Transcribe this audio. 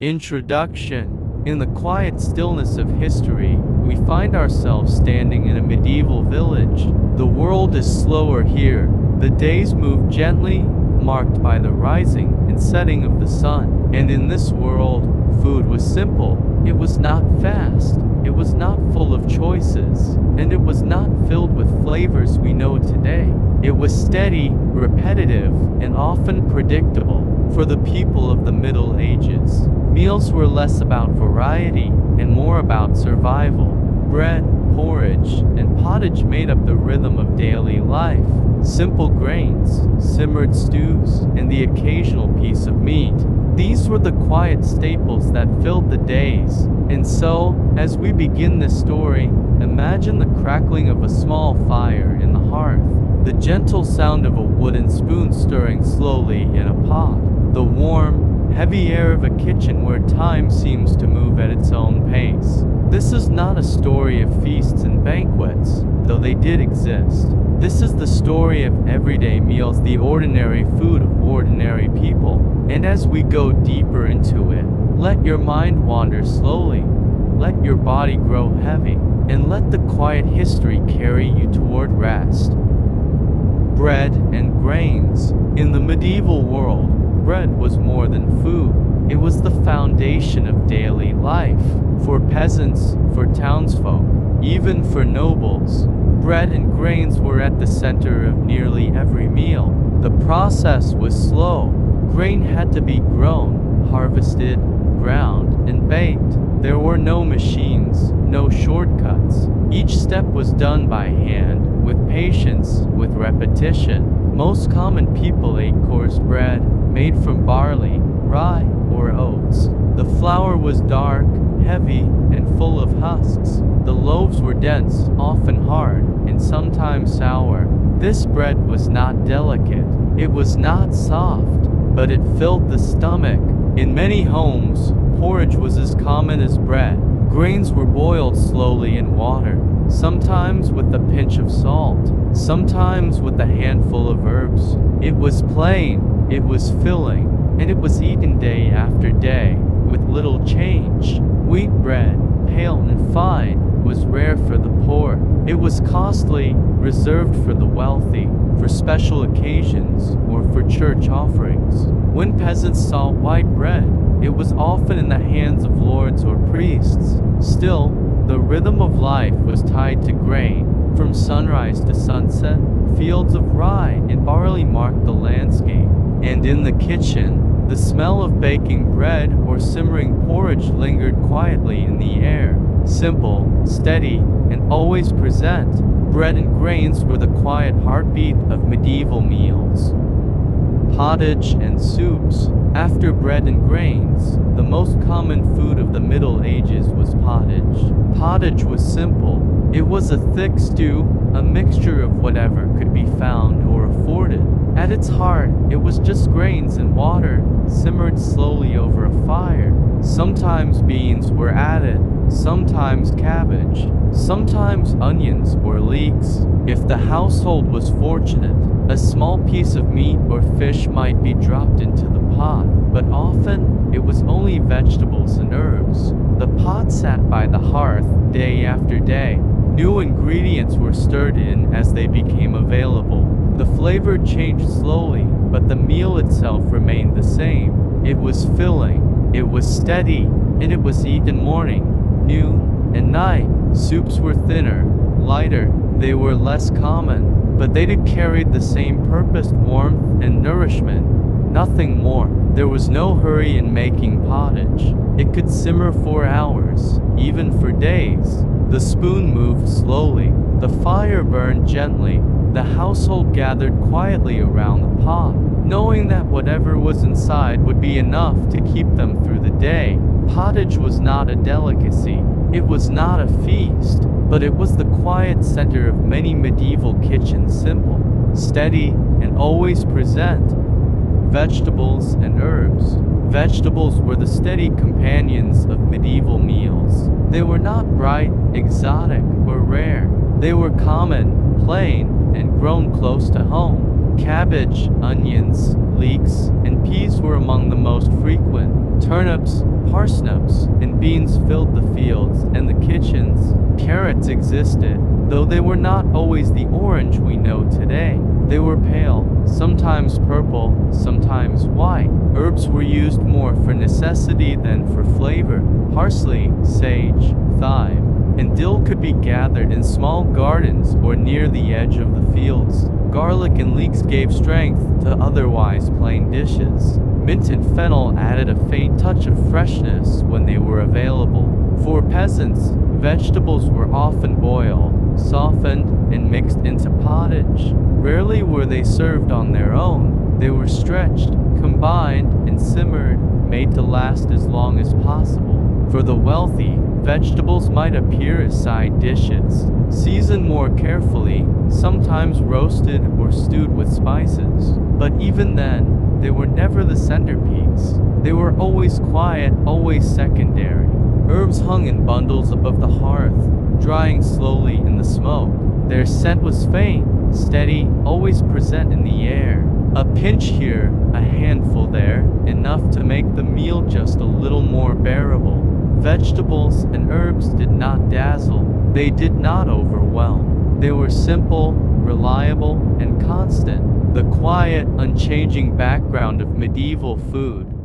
Introduction. In the quiet stillness of history, we find ourselves standing in a medieval village. The world is slower here. The days move gently, marked by the rising and setting of the sun. And in this world, food was simple. It was not fast. It was not full of choices. And it was not filled with flavors we know today. It was steady, repetitive, and often predictable. For the people of the Middle Ages, meals were less about variety and more about survival. Bread, porridge, and pottage made up the rhythm of daily life. Simple grains, simmered stews, and the occasional piece of meat. These were the quiet staples that filled the days. And so, as we begin this story, imagine the crackling of a small fire in the hearth, the gentle sound of a wooden spoon stirring slowly in a pot, the warm, heavy air of a kitchen where time seems to move at its own pace. This is not a story of feasts and banquets, though they did exist. This is the story of everyday meals, the ordinary food of ordinary people. And as we go deeper into it, let your mind wander slowly, let your body grow heavy, and let the quiet history carry you toward rest. Bread and grains. In the medieval world, bread was more than food. It was the foundation of daily life. For peasants, for townsfolk, even for nobles, bread and grains were at the center of nearly every meal. The process was slow. Grain had to be grown, harvested, ground, and baked. There were no machines, no shortcuts. Each step was done by hand, with patience, with repetition. Most common people ate coarse bread, made from barley, rye, or oats. The flour was dark, heavy, and full of husks. The loaves were dense, often hard, and sometimes sour. This bread was not delicate. It was not soft, but it filled the stomach. In many homes, porridge was as common as bread. Grains were boiled slowly in water, sometimes with a pinch of salt, sometimes with a handful of herbs. It was plain, it was filling, and it was eaten day after day, with little change. Wheat bread, pale and fine, was rare for the poor. It was costly, reserved for the wealthy, for special occasions, or for church offerings. When peasants saw white bread, it was often in the hands of lords or priests. Still, the rhythm of life was tied to grain. From sunrise to sunset, fields of rye and barley marked the landscape. And in the kitchen, the smell of baking bread or simmering porridge lingered quietly in the air. Simple, steady, and always present, bread and grains were the quiet heartbeat of medieval meals. Pottage and soups. After bread and grains, the most common food of the Middle Ages was pottage. Pottage was simple. It was a thick stew, a mixture of whatever could be found or afforded. At its heart, it was just grains and water, simmered slowly over a fire. Sometimes beans were added, sometimes cabbage, sometimes onions or leeks. If the household was fortunate, a small piece of meat or fish might be dropped into the pot, but often it was only vegetables and herbs. The pot sat by the hearth day after day. New ingredients were stirred in as they became available. The flavor changed slowly, but the meal itself remained the same. It was filling, it was steady, and it was eaten morning, noon, and night. Soups were thinner, lighter, they were less common, but they did carry the same purpose, warmth and nourishment. Nothing more. There was no hurry in making pottage. It could simmer for hours, even for days. The spoon moved slowly. The fire burned gently. The household gathered quietly around the pot, knowing that whatever was inside would be enough to keep them through the day. Pottage was not a delicacy. It was not a feast, but it was the quiet center of many medieval kitchens, simple, steady, and always present. Vegetables and herbs. Vegetables were the steady companions of medieval meals. They were not bright, exotic, or rare. They were common, plain, and grown close to home. Cabbage, onions, leeks, and peas were among the most frequent. Turnips, parsnips, and beans filled the fields and the kitchens. Carrots existed, though they were not always the orange we know today. They were pale, sometimes purple, sometimes white. Herbs were used more for necessity than for flavor. Parsley, sage, thyme, and dill could be gathered in small gardens or near the edge of the fields. Garlic and leeks gave strength to otherwise plain dishes. Mint and fennel added a faint touch of freshness when they were available. For peasants, vegetables were often boiled, softened, and mixed into pottage. Rarely were they served on their own. They were stretched, combined, and simmered, made to last as long as possible. For the wealthy, vegetables might appear as side dishes, seasoned more carefully, sometimes roasted or stewed with spices. But even then, they were never the centerpiece. They were always quiet, always secondary. Herbs hung in bundles above the hearth, drying slowly in the smoke. Their scent was faint, steady, always present in the air. A pinch here, a handful there, enough to make the meal just a little more bearable. Vegetables and herbs did not dazzle. They did not overwhelm. They were simple, reliable, and constant. The quiet, unchanging background of medieval food.